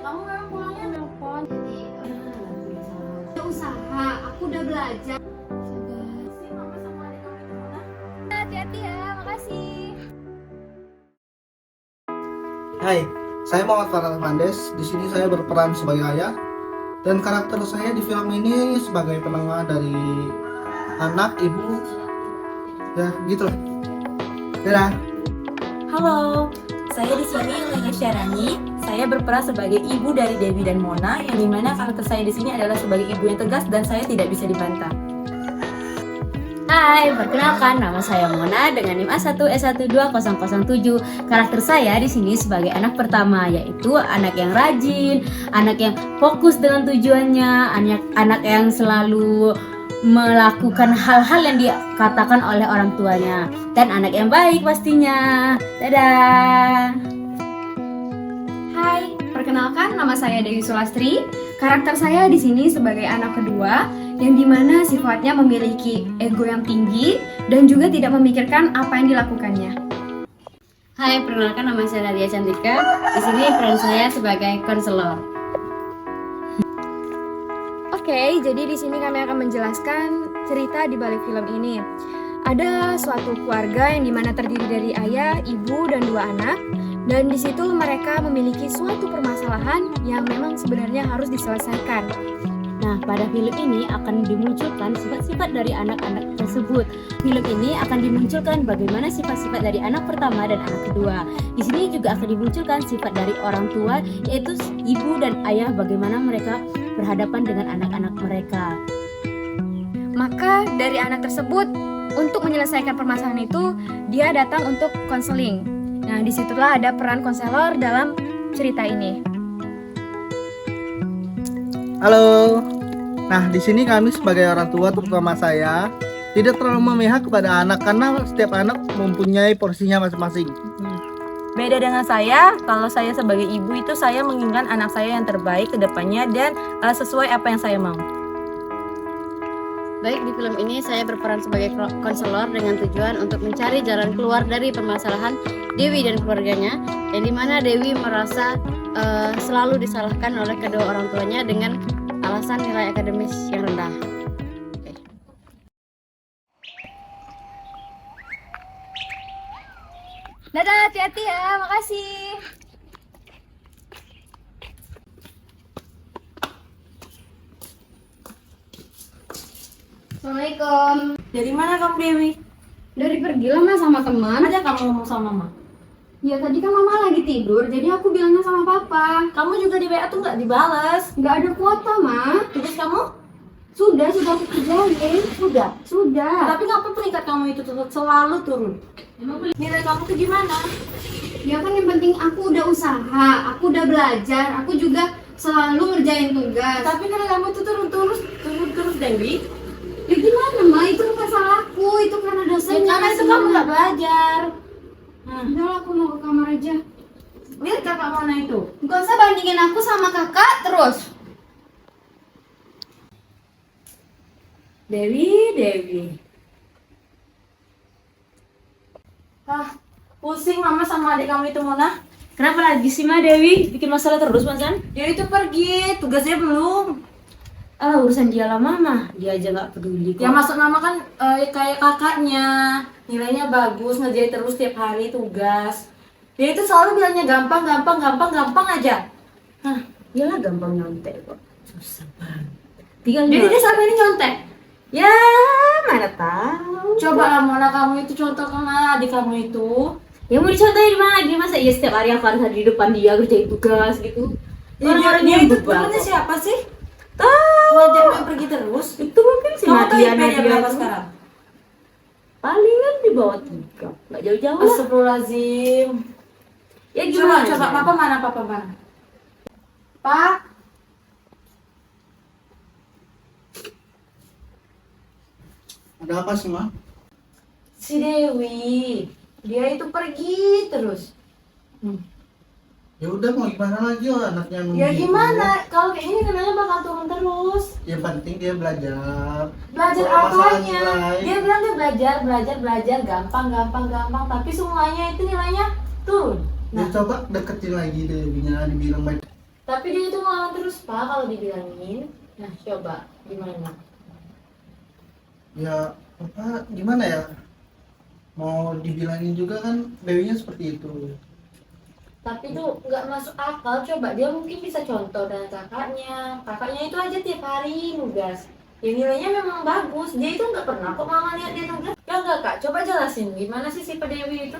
kamu memang pulangnya nelfon. Jadi udah usaha, aku udah belajar. Sih mama sama adik kamu itu mana? Hati-hati ya, makasih. Hai, saya Muhammad Farhan Fandes. Di sini saya berperan sebagai ayah dan karakter saya di film ini sebagai penengah dari anak, ibu, ya gitu lah. Dadah. Halo, saya di sini Lena Syarani. Saya berperan sebagai ibu dari Dewi dan Mona, yang dimana karakter saya di sini adalah sebagai ibu yang tegas dan saya tidak bisa dibantah. Hai, perkenalkan nama saya Mona dengan NIM A1S12007. Karakter saya di sini sebagai anak pertama, yaitu anak yang rajin, anak yang fokus dengan tujuannya, anak yang selalu melakukan hal-hal yang dikatakan oleh orang tuanya, dan anak yang baik pastinya. Dadah. Hai, perkenalkan nama saya Dewi Sulastri. Karakter saya di sini sebagai anak kedua, yang dimana sifatnya memiliki ego yang tinggi dan juga tidak memikirkan apa yang dilakukannya. Hai, perkenalkan nama saya Nadia Cantika. Di sini peran saya sebagai konselor. Oke, jadi di sini kami akan menjelaskan cerita di balik film ini. Ada suatu keluarga yang dimana terdiri dari ayah, ibu, dan dua anak. Dan di situ mereka memiliki suatu permasalahan yang memang sebenarnya harus diselesaikan. Nah, pada film ini akan dimunculkan sifat-sifat dari anak-anak tersebut. Film ini akan dimunculkan bagaimana sifat-sifat dari anak pertama dan anak kedua. Di sini juga akan dimunculkan sifat dari orang tua, yaitu ibu dan ayah, bagaimana mereka berhadapan dengan anak-anak mereka. Maka dari anak tersebut, untuk menyelesaikan permasalahan itu, dia datang untuk konseling. Nah, disitulah ada peran konselor dalam cerita ini. Halo. Nah, di sini kami sebagai orang tua, terutama saya, tidak terlalu memihak kepada anak karena setiap anak mempunyai porsinya masing-masing. Beda dengan saya, kalau saya sebagai ibu itu saya menginginkan anak saya yang terbaik ke depannya dan sesuai apa yang saya mau. Baik, di film ini saya berperan sebagai konselor dengan tujuan untuk mencari jalan keluar dari permasalahan Dewi dan keluarganya, yang dimana Dewi merasa selalu disalahkan oleh kedua orang tuanya dengan alasan nilai akademis yang rendah. Oke. Dadah, hati-hati ya, makasih. Assalamualaikum. Dari mana kamu, Dewi? Dari pergi lah mas sama teman. Ada kamu ngomong sama mama? Ya tadi kan mama lagi tidur, jadi aku bilangnya sama papa. Kamu juga di WA tuh nggak dibalas. Nggak ada kuota ma. Tugas kamu? Sudah aku kerjain. Sudah. Tapi kenapa peringkat kamu itu selalu turun? Nilai kamu tuh gimana? Ya kan yang penting aku udah usaha, aku udah belajar, aku juga selalu ngerjain tugas. Tapi nilai kamu itu turun terus, Dewi. Ya gimana ma, itu bukan salahku, itu karena dosennya. Karena itu kamu nggak belajar. Udah lah, aku mau ke kamar aja. Lihat kakak mana itu? Gak usah bandingin aku sama kakak terus. Dewi. Pusing mama sama adik kamu itu, Mona. Kenapa lagi sih Ma Dewi? Bikin masalah terus, Masan? Dia itu pergi, tugasnya belum. Urusan dia lah Mama. Dia aja gak peduli kok. Ya maksud mama kan kayak kakaknya, nilainya bagus, ngerjain terus tiap hari tugas. Dia itu selalu bilangnya gampang aja. Dia lah gampang nyontek kok. Susah banget. Tinggal Jadi dia sampai ini nyontek. Ya, mana tahu. Coba lah Mona, kamu itu contoh sama adik kamu itu. Ya mau dicontohin di mana lagi? Masa iya setiap hari aku harus ada di depan dia kerjain tugas gitu? Orang-orang dia yang itu bebal temennya kok. siapa sih? Tahu. Ngajak main pergi terus. Itu mungkin si Kamu tahu Nadia IP-nya berapa itu. sekarang? Palingan di bawah 3. Nggak jauh-jauh lah. Astagfirullahaladzim. Ya gimana? Coba, papa mana? Pak? Ada apa sih, Ma? Si Dewi, dia itu pergi terus. Ya udah, mau gimana lagi anaknya nunggu. Ya gimana? Kalau kayak gini nilainya bakal turun terus. Yang penting dia belajar. Belajar Kalau masalah apanya? nilai, Dia bilang dia belajar, gampang. Tapi semuanya itu nilainya turun. ya coba deketin lagi Dewinya, dibilang baik. Tapi dia itu ngelawan terus Pak kalau dibilangin. Nah coba gimana? Ya Bapak gimana ya, mau dibilangin juga kan Dewinya seperti itu. Tapi itu nggak masuk akal. Coba dia mungkin bisa contoh dengan kakaknya. Kakaknya itu aja tiap hari nugas. Ya nilainya memang bagus. Dia itu nggak pernah kok mama lihat dia nugas. Ya nggak Kak, coba jelasin gimana sih si Pak Dewi itu?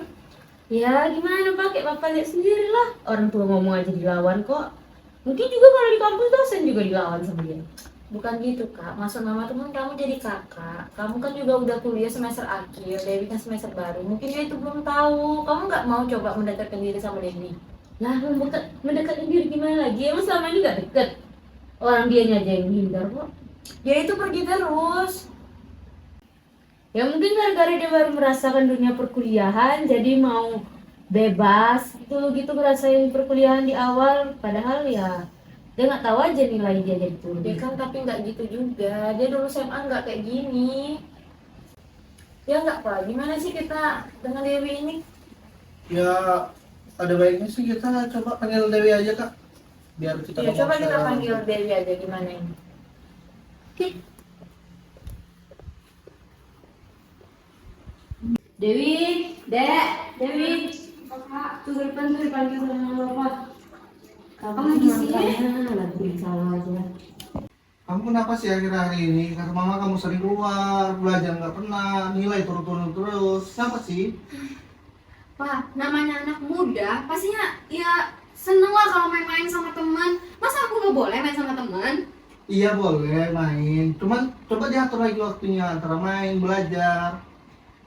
Ya gimana Pak, kayak Bapak lihat sendiri lah. Orang tua ngomong aja dilawan kok. Mungkin juga kalau di kampus dosen juga dilawan sama dia. Bukan gitu Kak, maksud mama tuh kan kamu jadi kakak. Kamu kan juga udah kuliah semester akhir, Dewi kan semester baru. Mungkin dia itu belum tahu. Kamu nggak mau coba mendekatkan diri sama Dewi? Lah mendekatkan diri gimana lagi? Emang selama ini gak deket? Orang dianya aja yang hindar kok. Dia itu pergi terus. Ya mungkin gara-gara dia baru merasakan dunia perkuliahan, jadi mau bebas gitu ngerasain perkuliahan di awal. Padahal ya dia nggak tahu aja nilai dia jadi turun. Dia kan tapi nggak gitu juga. Dia dulu SMA nggak kayak gini. Ya nggak Pak, gimana sih kita dengan Dewi ini? Ya ada baiknya sih kita coba panggil Dewi aja Kak, biar kita Ya ngomong coba kita secara panggil langsung. Dewi aja gimana ini? Dewi, Dek, Dewi. Tuh depan tuh dipanggil sama Bapak. Kamu di sini? Lagi salah aja. Kamu kenapa sih akhir-akhir ini? Kata mama kamu sering keluar, belajar nggak pernah, nilai turun-turun terus. Kenapa sih? Wah, namanya anak muda, pastinya ya seneng lah kalau main-main sama teman. Masa aku nggak boleh main sama teman? Iya boleh main, cuman coba diatur lagi waktunya antara main, belajar.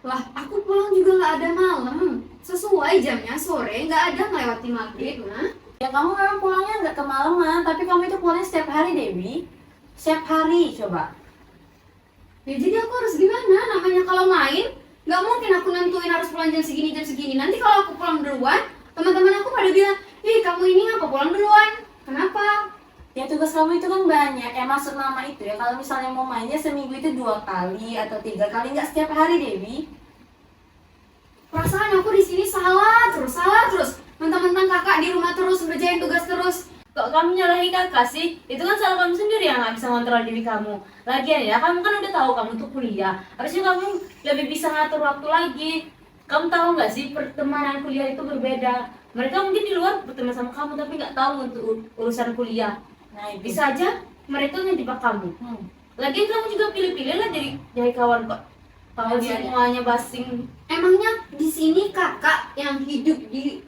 Lah, aku pulang juga nggak ada malam. Sesuai jamnya sore, nggak ada melewati maghrib, nah. Ya kamu memang pulangnya nggak kemalaman, tapi kamu itu pulangnya setiap hari Dewi. Setiap hari coba. Ya jadi aku harus gimana? Namanya kalau main, nggak mungkin aku nentuin harus pulang jam segini. Nanti kalau aku pulang duluan, teman-teman aku pada bilang, "Ih, kamu ini ngapa pulang duluan? Kenapa?" Ya tugas kamu itu kan banyak. Ya maksud mama itu ya kalau misalnya mau mainnya seminggu itu 2 kali atau 3 kali, nggak setiap hari Dewi. Perasaan aku di sini salah terus. Mentang-mentang kakak di rumah terus ngerjain tugas terus. Kok kamu nyalahin kakak sih? Itu kan salah kamu sendiri yang nggak bisa ngontrol diri kamu. Lagian ya, kamu kan udah tahu kamu tuh kuliah. Harusnya kamu lebih bisa ngatur waktu lagi. Kamu tahu nggak sih pertemanan kuliah itu berbeda. Mereka mungkin di luar berteman sama kamu tapi nggak tahu untuk urusan kuliah. Nah itu. Bisa aja mereka ngejebak kamu. Lagian kamu juga pilih-pilih lah jadi kawan kok. Kalau Iya, semuanya basing. Emangnya di sini kakak yang hidup di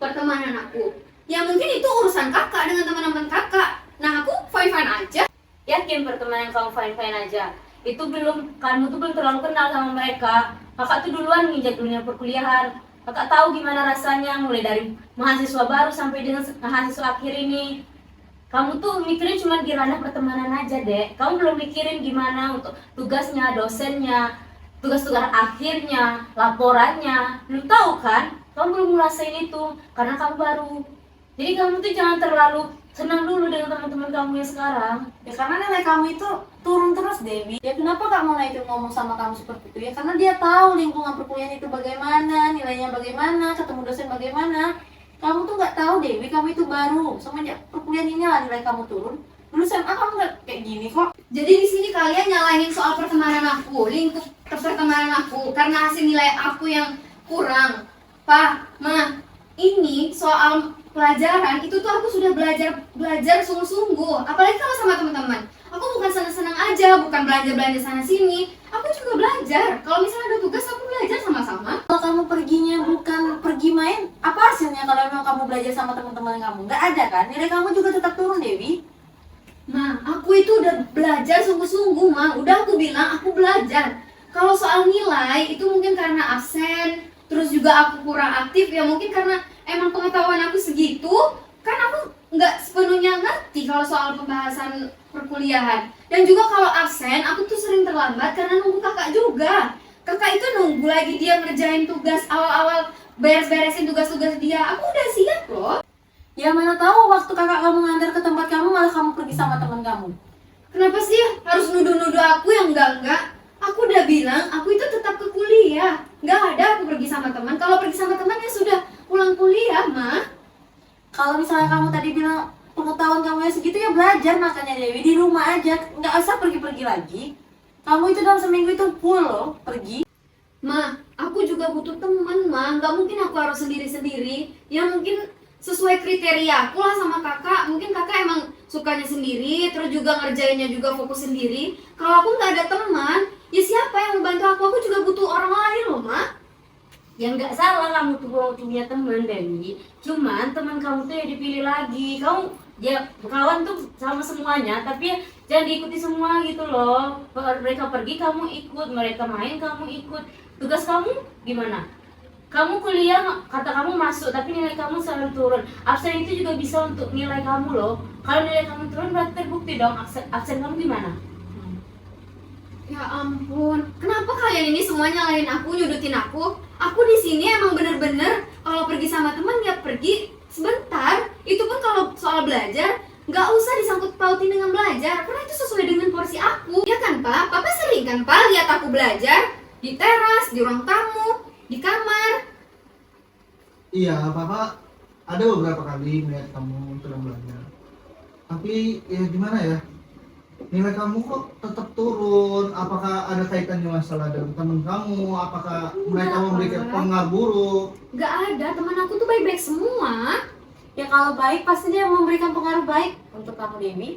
pertemanan aku? Ya mungkin itu urusan kakak dengan teman-teman kakak. Nah aku fine-fine aja. Yakin pertemanan kamu fine-fine aja? Itu kamu tuh belum terlalu kenal sama mereka. Kakak tuh duluan nginjak dunia perkuliahan. Kakak tahu gimana rasanya mulai dari mahasiswa baru sampai dengan mahasiswa akhir ini. Kamu tuh mikirin cuma di ranah pertemanan aja, Dek. Kamu belum mikirin gimana untuk tugasnya, dosennya, tugas-tugas akhirnya, laporannya. Belum tahu kan? Kamu belum ngerasain itu karena kamu baru. Jadi kamu tuh jangan terlalu senang dulu dengan teman-teman kamu yang sekarang. Ya karena nilai kamu itu turun terus Dewi. Ya kenapa Kak Mona itu ngomong sama kamu seperti itu? Ya karena dia tahu lingkungan perkuliahan itu bagaimana, nilainya bagaimana, ketemu dosen bagaimana. Kamu tuh nggak tahu Dewi, kamu itu baru. Semenjak perkuliahan ini lah nilai kamu turun. Dulu SMA kamu nggak kayak gini kok. Jadi di sini kalian nyalahin soal pertemanan aku, lingkup pertemanan aku karena hasil nilai aku yang kurang. Pak, Ma, ini soal pelajaran itu tuh aku sudah belajar sungguh-sungguh. Apalagi kalau sama teman-teman. Aku bukan senang-senang aja, bukan belanja sana sini. Aku juga belajar. Kalau misalnya ada tugas aku belajar sama-sama. Kalau kamu perginya bukan pergi main, apa hasilnya kalau memang kamu belajar sama teman-teman kamu? Nggak ada kan? Nilai kamu juga tetap turun Dewi. Ma, aku itu udah belajar sungguh-sungguh, Ma. Udah aku bilang aku belajar. Kalau soal nilai itu mungkin karena absen, terus juga aku kurang aktif, ya mungkin karena emang pengetahuan aku segitu, kan aku nggak sepenuhnya ngerti kalau soal pembahasan perkuliahan. Dan juga kalau absen, aku tuh sering terlambat karena nunggu kakak juga. Kakak itu nunggu lagi dia ngerjain tugas awal-awal, beres-beresin tugas-tugas dia. Aku udah siap loh. Ya mana tahu waktu kakak kamu ngantar ke tempat kamu malah kamu pergi sama teman kamu. Kenapa sih harus nuduh-nuduh aku yang enggak? Aku udah bilang aku itu tetap ke kuliah. Nggak ada aku pergi sama teman. Kalau pergi sama teman ya sudah pulang kuliah, Ma. Kalau misalnya kamu tadi bilang pengetahuan kamu yang segitu ya belajar makanya Dewi di rumah aja, nggak usah pergi-pergi lagi. Kamu itu dalam seminggu itu full loh pergi. Ma, aku juga butuh teman, Ma. Nggak mungkin aku harus sendiri-sendiri. Ya mungkin sesuai kriteria aku lah sama kakak. Mungkin kakak emang sukanya sendiri, terus juga ngerjainnya juga fokus sendiri. Kalau aku nggak ada teman, ya siapa yang membantu aku? Aku juga butuh orang lain loh, Ma. Ya nggak salah kamu tuh punya teman Dewi. Cuman teman kamu tuh ya dipilih lagi. Kamu ya kawan tuh sama semuanya, tapi ya jangan diikuti semua gitu loh. Mereka pergi kamu ikut, mereka main kamu ikut. Tugas kamu gimana? Kamu kuliah kata kamu masuk tapi nilai kamu selalu turun. Absen itu juga bisa untuk nilai kamu loh. Kalau nilai kamu turun berarti terbukti dong absen kamu gimana? Ya ampun, kenapa kalian ini semua nyalahin aku, nyudutin aku? Aku di sini emang bener-bener kalau pergi sama teman ya pergi sebentar. Itu pun kalau soal belajar nggak usah disangkut pautin dengan belajar, karena itu sesuai dengan porsi aku. Ya kan Pak? Papa sering kan Pak lihat aku belajar di teras, di ruang tamu, di kamar. Iya, Papa ada beberapa kali melihat kamu sedang belajar. Tapi ya gimana ya? Nilai kamu kok tetap turun? Apakah ada kaitannya masalah dengan teman kamu? Apakah mereka Enggak, memberikan Pak. pengaruh buruk? Nggak ada, teman aku tuh baik-baik semua. Ya kalau baik pasti dia memberikan pengaruh baik untuk kamu Dewi.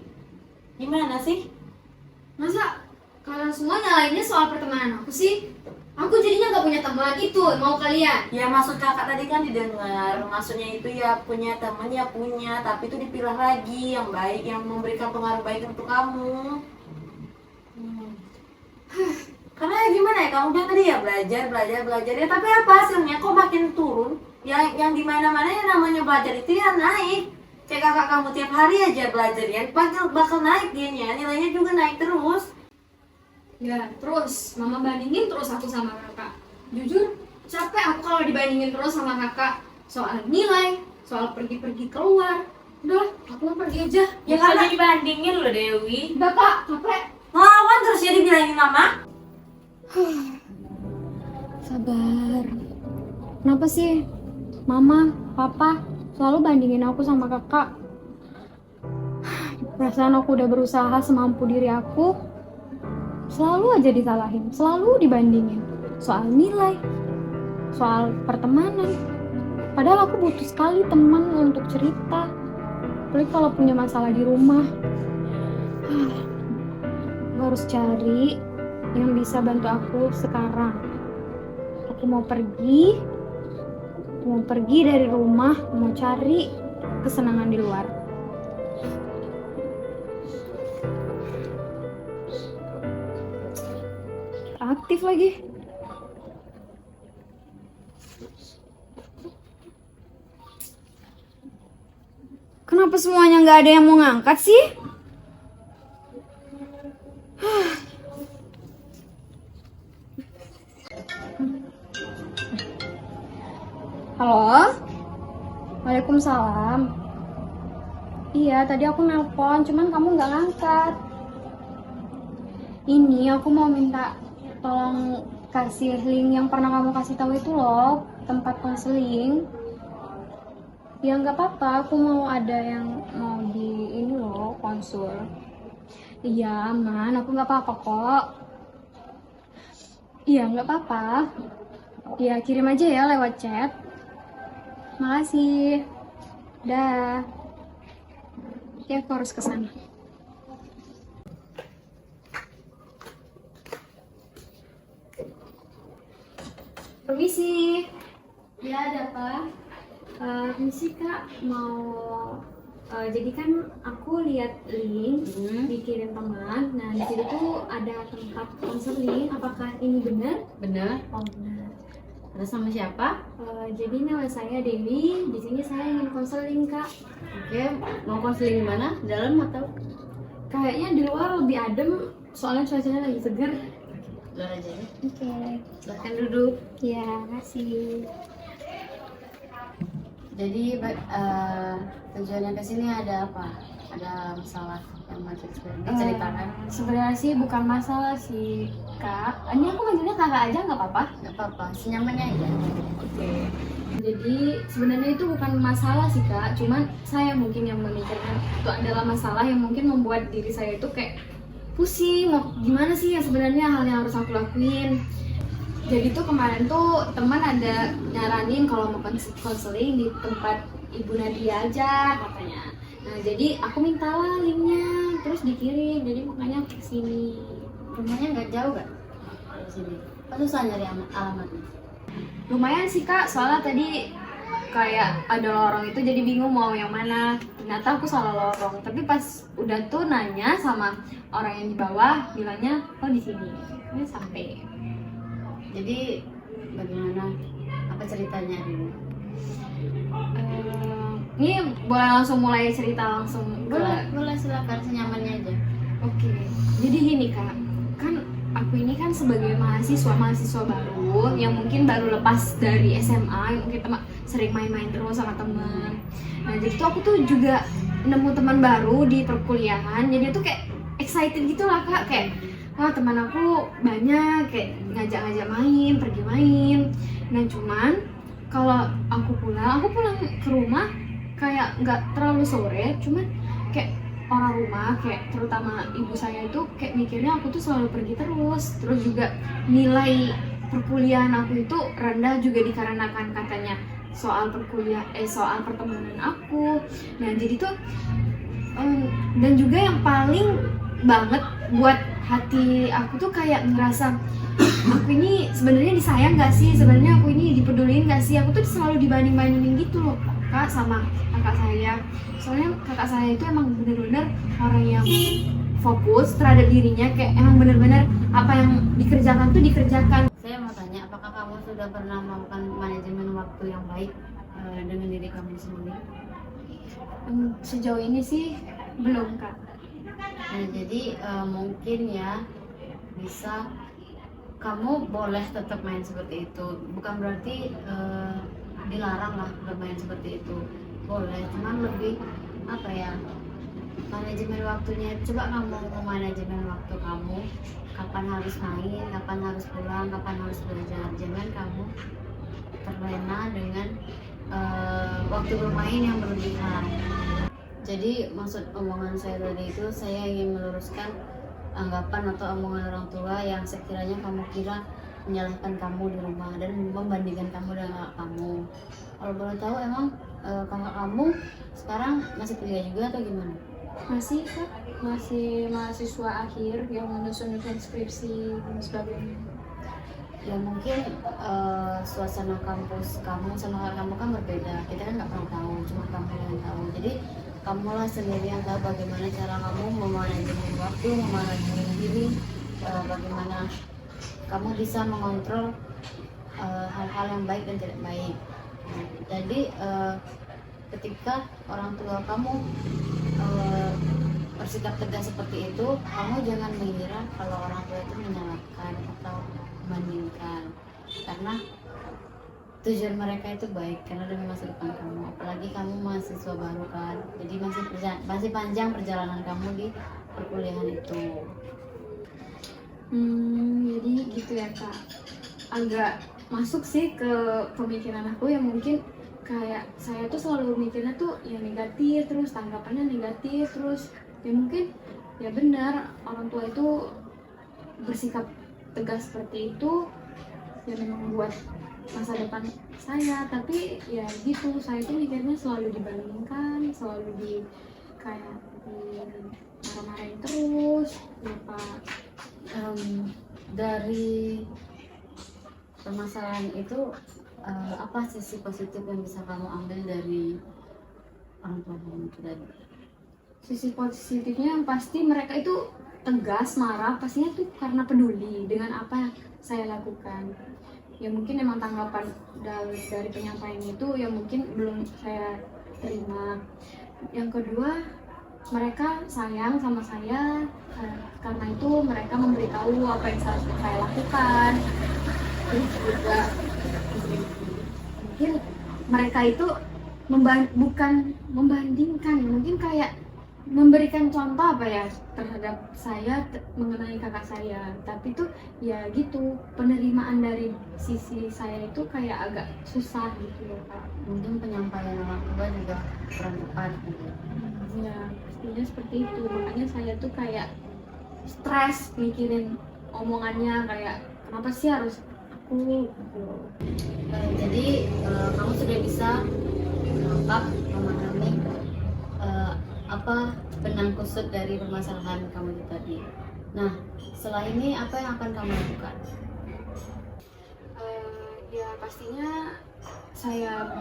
Gimana sih? Masa kalian semua nyalainnya soal pertemanan aku sih? Aku jadinya nggak punya teman, itu mau kalian. Ya maksud kakak tadi kan didengar, maksudnya itu ya punya teman ya punya, tapi itu dipilah lagi yang baik, yang memberikan pengaruh baik untuk kamu. Karena ya gimana ya, kamu bilang tadi ya belajar ya, tapi apa hasilnya kok makin turun? Yang di mana-mana yang namanya belajar itu ya naik. Kayak kakak kamu tiap hari aja belajar ya, bakal naik dianya, nilainya juga naik terus. Ya, terus mama bandingin terus aku sama kakak. Jujur, capek aku kalau dibandingin terus sama kakak. Soal nilai, soal pergi-pergi keluar. Udah, aku mau pergi aja. Ya kalau dibandingin loh Dewi. Udah kak, capek. Ngelawan terus ya dibilangin mama. Sabar. Kenapa sih mama, papa selalu bandingin aku sama kakak? Perasaan aku udah berusaha semampu diri aku, selalu aja disalahin, selalu dibandingin soal nilai, soal pertemanan. Padahal aku butuh sekali teman untuk cerita, apalagi kalau punya masalah di rumah. Aku harus cari yang bisa bantu aku sekarang. Aku mau pergi dari rumah, mau cari kesenangan di luar. Aktif lagi. Kenapa semuanya nggak ada yang mau ngangkat sih? Halo? Waalaikumsalam. Iya, tadi aku nelpon, cuman kamu nggak ngangkat. Ini aku mau minta tolong kasih link yang pernah kamu kasih tahu itu loh, tempat konseling. Ya nggak apa-apa, aku mau ada yang mau di ini loh, konsul. Iya aman, aku nggak apa-apa kok. Iya nggak apa-apa. Ya kirim aja ya lewat chat. Makasih. Dah. Ya aku harus kesana. Permisi. Ya ada apa? Permisi kak, mau jadi kan aku lihat link dikirim teman. Nah di situ tuh ada tempat konseling. Apakah ini benar? Bener. Oh benar. Terus sama siapa? Jadi nama saya Dewi. Di sini saya ingin konseling kak. Oke, mau konseling di mana? Dalam atau? Kayaknya di luar lebih adem. Soalnya cuacanya lagi segar. Luar aja ya. Oke. Silahkan duduk. Ya kasih. Jadi tujuannya ke sini ada apa? Ada masalah yang mau diceritakan? Sebenarnya sih bukan masalah sih kak. Ini aku manggilnya kakak aja nggak apa-apa? Nggak apa-apa, senyamannya aja. Oke. Jadi sebenarnya itu bukan masalah sih kak, cuman saya mungkin yang memikirkan itu adalah masalah yang mungkin membuat diri saya itu kayak pusing. Mau gimana sih yang sebenarnya hal yang harus aku lakuin? Jadi tuh kemarin tuh teman ada nyaranin kalau mau konseling di tempat Ibu Nadia aja katanya. Nah jadi aku mintalah linknya, terus dikirim, jadi makanya ke sini. Rumahnya nggak jauh gak dari sini? Apa susah nyari alamatnya? Lumayan sih kak, soalnya tadi kayak ada lorong itu jadi bingung mau yang mana. Ternyata aku salah lorong, tapi pas udah tuh nanya sama orang yang di bawah, bilangnya oh di sini. Ini sampai. Jadi bagaimana? Apa ceritanya dulu? Ini boleh langsung mulai cerita langsung? Boleh silakan, senyamannya aja. Oke, jadi gini kak, kan aku ini kan sebagai mahasiswa baru yang mungkin baru lepas dari SMA, yang mungkin sering main-main terus sama teman. Nah jadi tuh aku tuh juga nemu teman baru di perkuliahan, jadi tuh kayak excited gitu lah kak, kayak wah teman aku banyak, kayak ngajak-ngajak main, pergi main. Nah cuman kalau aku pulang ke rumah kayak nggak terlalu sore, cuman kayak orang rumah, kayak terutama ibu saya itu kayak mikirnya aku tuh selalu pergi terus juga nilai perkuliahan aku itu rendah juga dikarenakan katanya soal pertemanan aku. Nah jadi tuh dan juga yang paling banget buat hati aku tuh kayak ngerasa aku ini sebenarnya disayang gak sih, sebenarnya aku ini dipeduliin gak sih. Aku tuh selalu dibanding-bandingin gitu loh kak sama kakak saya. Soalnya kakak saya itu emang bener-bener orang yang fokus terhadap dirinya, kayak emang bener-bener apa yang dikerjakan tuh dikerjakan. Saya mau tanya, apakah kamu sudah pernah melakukan manajemen waktu yang baik dengan diri kamu sendiri? Sejauh ini sih belum kak. Nah jadi mungkin ya bisa, kamu boleh tetap main seperti itu, bukan berarti dilarang lah bermain seperti itu, boleh, cuman lebih apa ya, manajemen waktunya. Coba kamu manajemen waktu kamu, kapan harus main, kapan harus pulang, kapan harus belajar. Jangan kamu terlena dengan waktu bermain yang berlebihan. Jadi maksud omongan saya tadi itu, saya ingin meluruskan anggapan atau omongan orang tua yang sekiranya kamu kira menyalahkan kamu di rumah dan membandingkan kamu dengan kakak kamu. Kalau boleh tahu, emang kakak kamu sekarang masih kuliah juga atau gimana? Masih kak, masih mahasiswa akhir yang menyusun skripsi dan sebagainya. Ya mungkin suasana kampus kamu sama kakak kamu kan berbeda, kita kan nggak pernah tahu, cuma kamu yang tahu. Jadi kamulah sendiri yang tahu bagaimana cara kamu memanajemen waktu, memanajemen diri, bagaimana kamu bisa mengontrol hal-hal yang baik dan tidak baik. Jadi ketika orang tua kamu bersikap tegas seperti itu, kamu jangan mengira kalau orang tua itu menyalahkan atau membandingkan, karena tujuan mereka itu baik, karena demi masa depan kamu. Apalagi kamu mahasiswa baru kan, jadi masih panjang perjalanan kamu di perkuliahan itu. Jadi gitu ya kak, agak masuk sih ke pemikiran aku yang mungkin kayak saya tuh selalu mikirnya tuh ya negatif terus, tanggapannya negatif terus. Ya mungkin ya benar orang tua itu bersikap tegas seperti itu ya memang buat masa depan saya, tapi ya gitu, saya tuh mikirnya selalu dibandingkan, selalu kayak marah-marahin terus ya pak. Dari permasalahan itu apa sisi positif yang bisa kamu ambil dari orang tua kamu itu tadi? Sisi positifnya yang pasti mereka itu tegas, marah, pastinya tuh karena peduli dengan apa yang saya lakukan. Ya mungkin emang tanggapan dari penyampaian itu ya mungkin belum saya terima. Yang kedua, mereka sayang sama saya, karena itu mereka memberitahu apa yang saya lakukan. Terus juga mungkin mereka itu bukan membandingkan, mungkin kayak memberikan contoh apa ya terhadap saya mengenai kakak saya, tapi tuh ya gitu, penerimaan dari sisi saya itu kayak agak susah gitu loh Kak. Mungkin penyampaian orang tua juga kurang tepat gitu. Ya pastinya seperti itu, makanya saya tuh kayak stres mikirin omongannya, kayak kenapa sih harus aku gitu. Jadi kamu sudah bisa menangkap, memahami apa benang kusut dari permasalahan kamu itu tadi. Nah, setelah ini apa yang akan kamu lakukan? Ya pastinya saya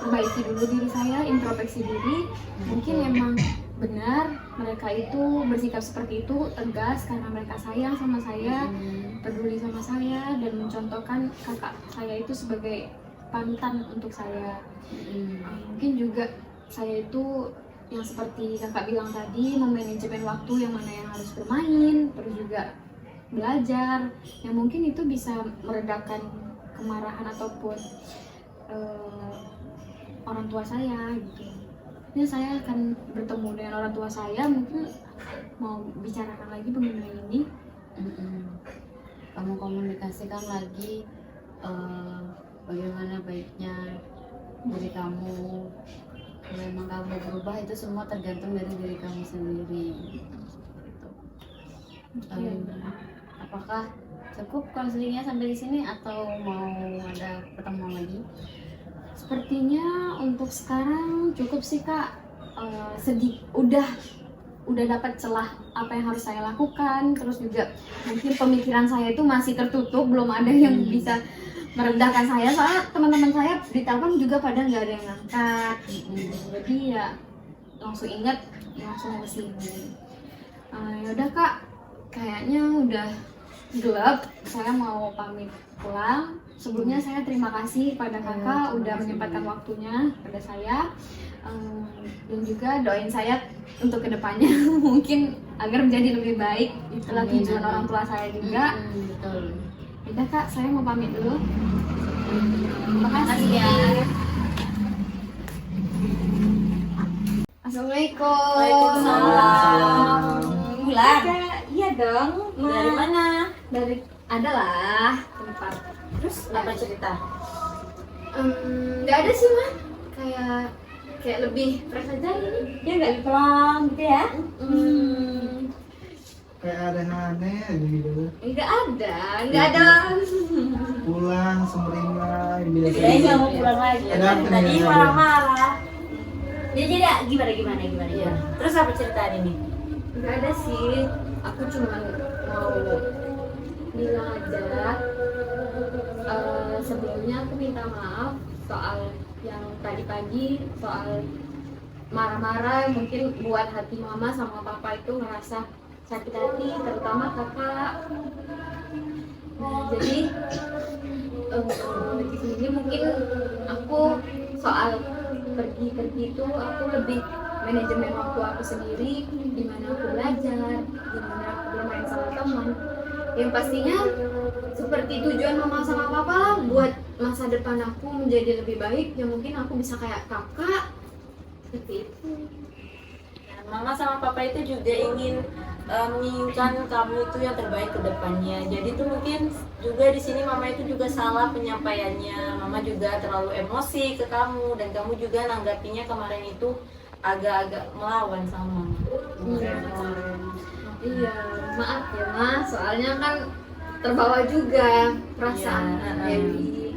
perbaiki dulu diri saya, introspeksi diri. Mungkin emang benar mereka itu bersikap seperti itu, tegas karena mereka sayang sama saya, peduli sama saya, dan mencontohkan kakak saya itu sebagai panutan untuk saya. Mungkin juga saya itu yang seperti kakak bilang tadi, memanajemen waktu yang mana yang harus bermain, terus juga belajar, yang mungkin itu bisa meredakan kemarahan ataupun orang tua saya gitu. Ini saya akan bertemu dengan orang tua saya, mungkin mau bicarakan lagi mengenai ini. Kamu komunikasikan lagi bagaimana baiknya diri kamu. Kalau memang kamu berubah, itu semua tergantung dari diri kamu sendiri. Apakah cukup konselingnya sampai di sini atau mau ada pertemuan lagi? Sepertinya untuk sekarang cukup sih Kak. Udah dapat celah apa yang harus saya lakukan, terus juga mungkin pemikiran saya itu masih tertutup, belum ada yang bisa meredakan saya, soalnya teman-teman saya di telepon juga pada nggak ada yang ngangkat. Jadi ya langsung ingat, langsung kesini. Yaudah Kak, kayaknya udah gelap, saya mau pamit pulang. Sebelumnya saya terima kasih pada kakak udah menyempatkan waktunya pada saya, dan juga doain saya untuk kedepannya mungkin agar menjadi lebih baik. Itulah tujuan orang tua saya juga. Betul. Udah Kak, saya mau pamit dulu. Terima kasih ya. Assalamualaikum. Waalaikumsalam. Bulan. Iya dong. Dari mana? Dari adalah tempat. Terus apa cerita? Nggak ada sih Man. Kayak lebih fresh aja ini. Ya nggak? Pulang gitu ya? Kayak ada yang aneh aja gitu. Nggak ada. Pulang sumringah biasa. Kirain nggak mau pulang lagi. Ada apa Tadi nih? marah-marah. Ya jadi gimana? Iya. Terus apa cerita ini? Nggak ada sih. Aku cuma mau bilang aja. Sebelumnya aku minta maaf soal yang tadi pagi, soal marah-marah mungkin buat hati mama sama papa itu ngerasa sakit hati, terutama kakak. Nah, jadi ini mungkin aku soal pergi itu aku lebih manajemen waktu aku sendiri, dimana aku belajar, dimana aku bermain sama teman. Yang pastinya seperti tujuan mama sama papa lah, buat masa depan aku menjadi lebih baik, ya mungkin aku bisa kayak kakak seperti itu. Mama sama papa itu juga ingin menginginkan kamu itu yang terbaik ke depannya. Jadi tuh mungkin juga di sini mama itu juga salah penyampaiannya. Mama juga terlalu emosi ke kamu dan kamu juga nanggapinya kemarin itu agak-agak melawan sama mama. Iya, maaf ya mas, soalnya kan terbawa juga perasaan Dewi.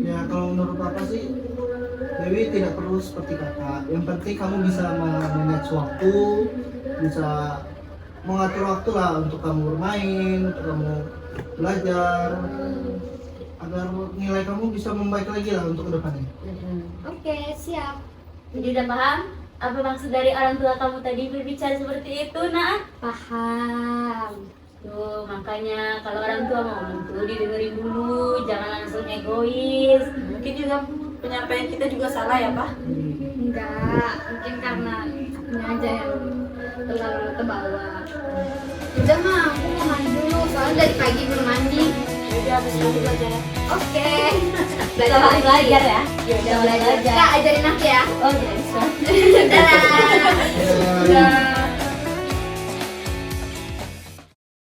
Ya kalau menurut Papa sih Dewi tidak perlu seperti kakak. Yang penting kamu bisa manage waktu, bisa mengatur waktu lah untuk kamu bermain, untuk kamu belajar, agar nilai kamu bisa membaik lagi lah untuk kedepannya. Oke, siap. Jadi udah paham apa maksud dari orang tua kamu tadi berbicara seperti itu, Nak? Paham. Tuh, makanya kalau orang tua mau ngomong tuh didengerin dulu, jangan langsung egois. Mungkin juga penyampaian kita juga salah ya, Pak? Enggak, mungkin karena akunya aja yang terlalu terbawa. Udah mah, aku mau mandi dulu, soalnya dari pagi belum mandi. Udah habis nanti belajar ya. Oke. Selamat belajar ya. Udah belajar. Kak ajarin aku ya. Oh, jadi Dadah. Ya.